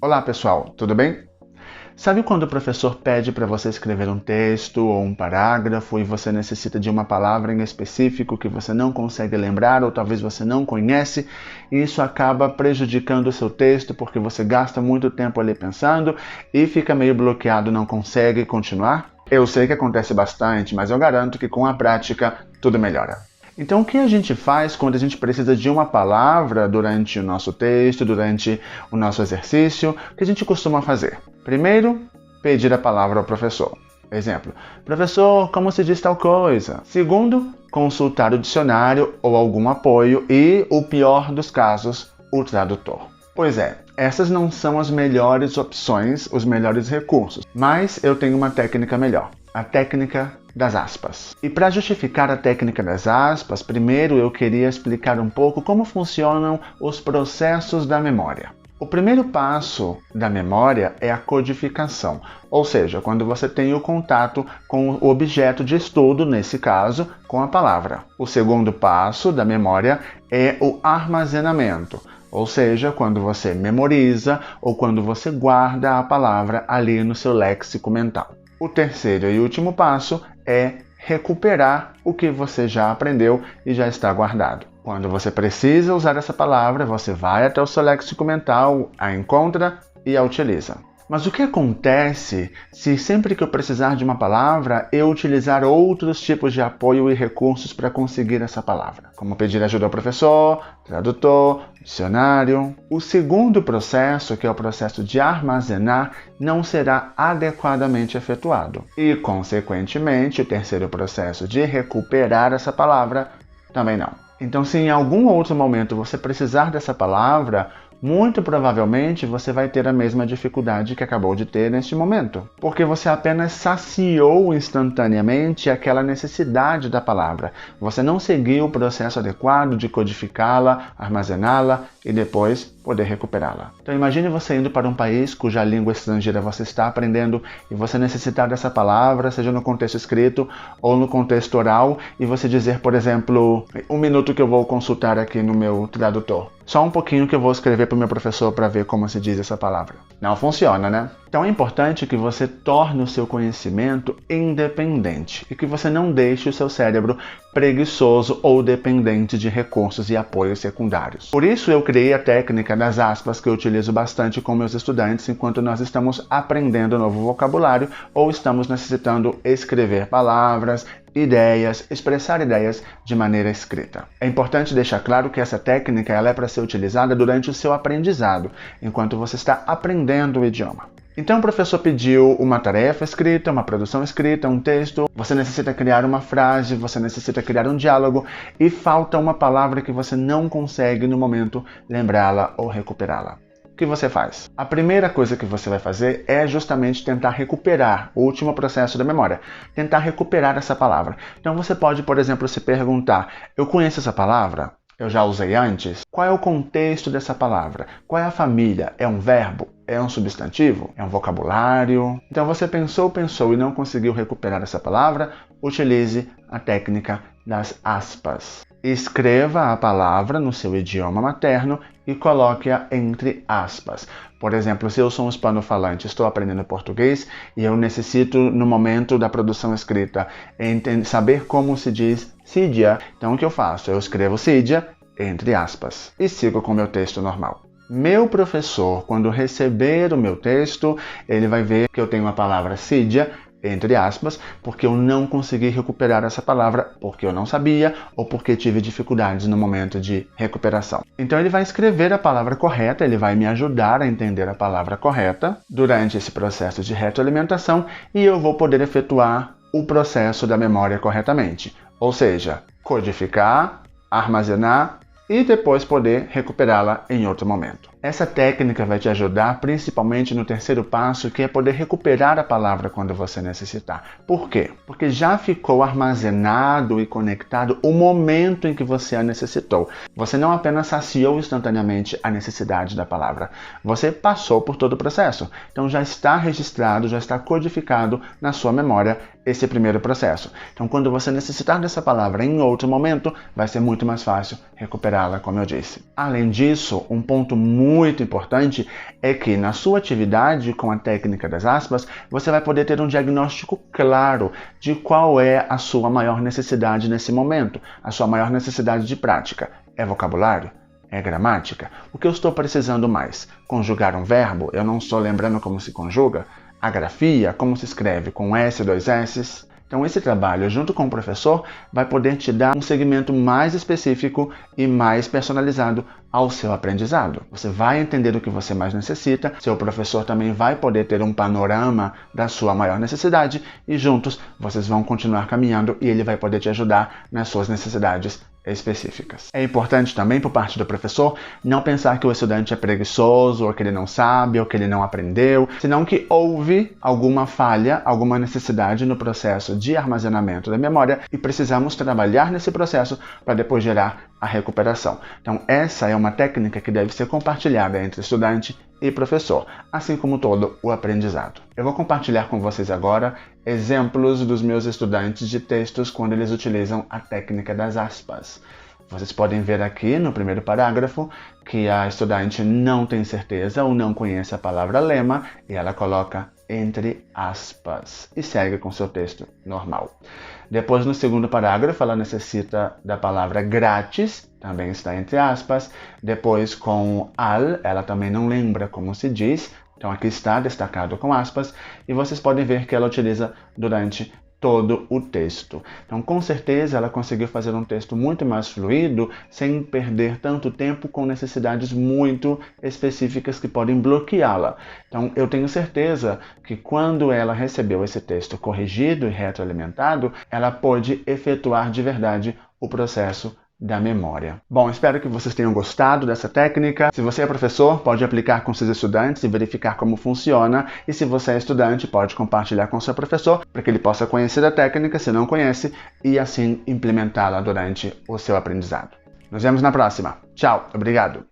Olá pessoal, tudo bem? Sabe quando o professor pede para você escrever um texto ou um parágrafo e você necessita de uma palavra em específico que você não consegue lembrar ou talvez você não conhece e isso acaba prejudicando o seu texto porque você gasta muito tempo ali pensando e fica meio bloqueado, não consegue continuar? Eu sei que acontece bastante, mas eu garanto que com a prática tudo melhora. Então, o que a gente faz quando a gente precisa de uma palavra durante o nosso texto, durante o nosso exercício? O que a gente costuma fazer? Primeiro, pedir a palavra ao professor. Exemplo, professor, como se diz tal coisa? Segundo, consultar o dicionário ou algum apoio e, o pior dos casos, o tradutor. Pois é, essas não são as melhores opções, os melhores recursos, mas eu tenho uma técnica melhor. A técnica das aspas. E para justificar a técnica das aspas, primeiro eu queria explicar um pouco como funcionam os processos da memória. O primeiro passo da memória é a codificação, ou seja, quando você tem o contato com o objeto de estudo, nesse caso, com a palavra. O segundo passo da memória é o armazenamento, ou seja, quando você memoriza ou quando você guarda a palavra ali no seu léxico mental. O terceiro e último passo é recuperar o que você já aprendeu e já está guardado. Quando você precisa usar essa palavra, você vai até o seu léxico mental, a encontra e a utiliza. Mas o que acontece se sempre que eu precisar de uma palavra, eu utilizar outros tipos de apoio e recursos para conseguir essa palavra? Como pedir ajuda ao professor, tradutor, dicionário. O segundo processo, que é o processo de armazenar, não será adequadamente efetuado. E, consequentemente, o terceiro processo de recuperar essa palavra também não. Então, se em algum outro momento você precisar dessa palavra, muito provavelmente você vai ter a mesma dificuldade que acabou de ter neste momento, porque você apenas saciou instantaneamente aquela necessidade da palavra. Você não seguiu o processo adequado de codificá-la, armazená-la e depois poder recuperá-la. Então imagine você indo para um país cuja língua estrangeira você está aprendendo e você necessitar dessa palavra, seja no contexto escrito ou no contexto oral, e você dizer, por exemplo, 1 minuto que eu vou consultar aqui no meu tradutor. Só um pouquinho que eu vou escrever para o meu professor para ver como se diz essa palavra. Não funciona, né? Então é importante que você torne o seu conhecimento independente e que você não deixe o seu cérebro preguiçoso ou dependente de recursos e apoios secundários. Por isso eu criei a técnica das aspas que eu utilizo bastante com meus estudantes enquanto nós estamos aprendendo novo vocabulário ou estamos necessitando escrever palavras, ideias, expressar ideias de maneira escrita. É importante deixar claro que essa técnica ela é para ser utilizada durante o seu aprendizado, enquanto você está aprendendo o idioma. Então o professor pediu uma tarefa escrita, uma produção escrita, um texto, você necessita criar uma frase, você necessita criar um diálogo e falta uma palavra que você não consegue no momento lembrá-la ou recuperá-la. O que você faz? A primeira coisa que você vai fazer é justamente tentar recuperar o último processo da memória, tentar recuperar essa palavra. Então você pode, por exemplo, se perguntar, eu conheço essa palavra? Eu já usei antes? Qual é o contexto dessa palavra? Qual é a família? É um verbo? É um substantivo? É um vocabulário? Então você pensou e não conseguiu recuperar essa palavra? Utilize a técnica das aspas. Escreva a palavra no seu idioma materno e coloque-a entre aspas. Por exemplo, se eu sou um hispano-falante, estou aprendendo português e eu necessito, no momento da produção escrita, saber como se diz sídia. Então o que eu faço? Eu escrevo sídia entre aspas e sigo com o meu texto normal. Meu professor, quando receber o meu texto, ele vai ver que eu tenho a palavra sídia entre aspas, porque eu não consegui recuperar essa palavra, porque eu não sabia ou porque tive dificuldades no momento de recuperação. Então ele vai escrever a palavra correta, ele vai me ajudar a entender a palavra correta durante esse processo de retroalimentação e eu vou poder efetuar o processo da memória corretamente, ou seja, codificar, armazenar e depois poder recuperá-la em outro momento. Essa técnica vai te ajudar principalmente no terceiro passo, que é poder recuperar a palavra quando você necessitar. Por quê? Porque já ficou armazenado e conectado o momento em que você a necessitou. Você não apenas saciou instantaneamente a necessidade da palavra, você passou por todo o processo. Então já está registrado, já está codificado na sua memória esse primeiro processo. Então quando você necessitar dessa palavra em outro momento, vai ser muito mais fácil recuperá-la, como eu disse. Além disso, um ponto muito muito importante é que na sua atividade com a técnica das aspas, você vai poder ter um diagnóstico claro de qual é a sua maior necessidade nesse momento, a sua maior necessidade de prática. É vocabulário? É gramática? O que eu estou precisando mais? Conjugar um verbo? Eu não estou lembrando como se conjuga? A grafia? Como se escreve? Com S, 2 S's? Então esse trabalho, junto com o professor, vai poder te dar um segmento mais específico e mais personalizado ao seu aprendizado. Você vai entender o que você mais necessita, seu professor também vai poder ter um panorama da sua maior necessidade e juntos vocês vão continuar caminhando e ele vai poder te ajudar nas suas necessidades específicas. É importante também, por parte do professor, não pensar que o estudante é preguiçoso, ou que ele não sabe, ou que ele não aprendeu, senão que houve alguma falha, alguma necessidade no processo de armazenamento da memória e precisamos trabalhar nesse processo para depois gerar a recuperação. Então, essa é uma técnica que deve ser compartilhada entre estudante e professor, assim como todo o aprendizado. Eu vou compartilhar com vocês agora exemplos dos meus estudantes de textos quando eles utilizam a técnica das aspas. Vocês podem ver aqui no primeiro parágrafo que a estudante não tem certeza ou não conhece a palavra lema e ela coloca entre aspas e segue com seu texto normal. Depois, no segundo parágrafo, ela necessita da palavra grátis, também está entre aspas. Depois, com al, ela também não lembra como se diz, então aqui está destacado com aspas. E vocês podem ver que ela utiliza durante todo o texto. Então, com certeza, ela conseguiu fazer um texto muito mais fluido, sem perder tanto tempo com necessidades muito específicas que podem bloqueá-la. Então, eu tenho certeza que quando ela recebeu esse texto corrigido e retroalimentado, ela pôde efetuar de verdade o processo da memória. Bom, espero que vocês tenham gostado dessa técnica. Se você é professor, pode aplicar com seus estudantes e verificar como funciona. E se você é estudante, pode compartilhar com seu professor para que ele possa conhecer a técnica, se não conhece, e assim implementá-la durante o seu aprendizado. Nos vemos na próxima. Tchau, obrigado!